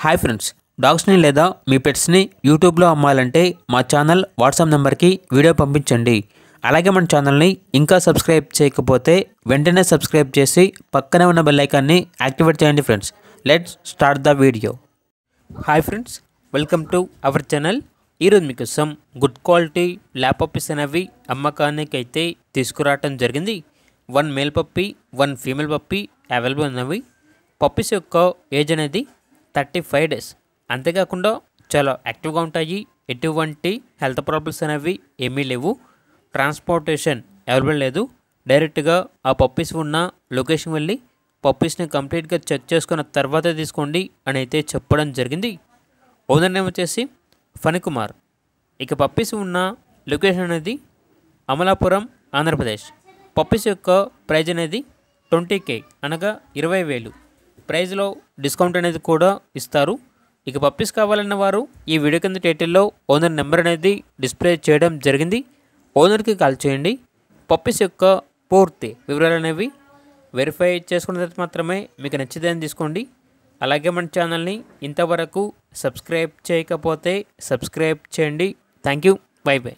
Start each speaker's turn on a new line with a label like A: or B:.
A: Hi friends, డాగ్స్ని లేదా మీ పెట్స్ని యూట్యూబ్లో అమ్మాలంటే మా ఛానల్ వాట్సాప్ నెంబర్కి వీడియో పంపించండి. అలాగే మన ఛానల్ని ఇంకా సబ్స్క్రైబ్ చేయకపోతే వెంటనే సబ్స్క్రైబ్ చేసి పక్కనే ఉన్న బెల్ ఐకాన్ని యాక్టివేట్ చేయండి. Friends, let's start the video. Hi friends, welcome to our channel. ఈరోజు మీకోసం గుడ్ క్వాలిటీ ల్యాప్ పప్పీస్ అనేవి అమ్మకానికి అయితే తీసుకురావటం జరిగింది. 1 male puppy 1 female puppy available ఉన్నవి. పప్పీస్ యొక్క ఏజ్ అనేది 35 డేస్. అంతేకాకుండా చాలా యాక్టివ్గా ఉంటాయి. ఎటువంటి హెల్త్ ప్రాబ్లమ్స్ అనేవి ఏమీ లేవు. ట్రాన్స్పోర్టేషన్ అవైలబుల్ లేదు. డైరెక్ట్గా ఆ పప్పీస్ ఉన్న లొకేషన్ వెళ్ళి పప్పీస్ని కంప్లీట్గా చెక్ చేసుకున్న తర్వాత తీసుకోండి అని అయితే చెప్పడం జరిగింది. ఓనర్ నేమ్ వచ్చేసి ఫణికుమార్. ఇక పప్పీస్ ఉన్న లొకేషన్ అనేది అమలాపురం, ఆంధ్రప్రదేశ్. పప్పీస్ యొక్క ప్రైజ్ అనేది 20K అనగా 20,000. ప్రైజ్లో డిస్కౌంట్ అనేది కూడా ఇస్తారు. ఇక పప్పీస్ కావాలన్న వారు ఈ వీడియో కింద టైటిల్లో ఓనర్ నెంబర్ అనేది డిస్ప్లే చేయడం జరిగింది. ఓనర్కి కాల్ చేయండి. పప్పీస్ యొక్క పూర్తి వివరాలు అనేవి వెరిఫై చేసుకున్న తర్వాత మాత్రమే మీకు నచ్చితే తీసుకోండి. అలాగే మన ఛానల్ని ఇంతవరకు సబ్స్క్రైబ్ చేయకపోతే సబ్స్క్రైబ్ చేయండి. Thank you. By by.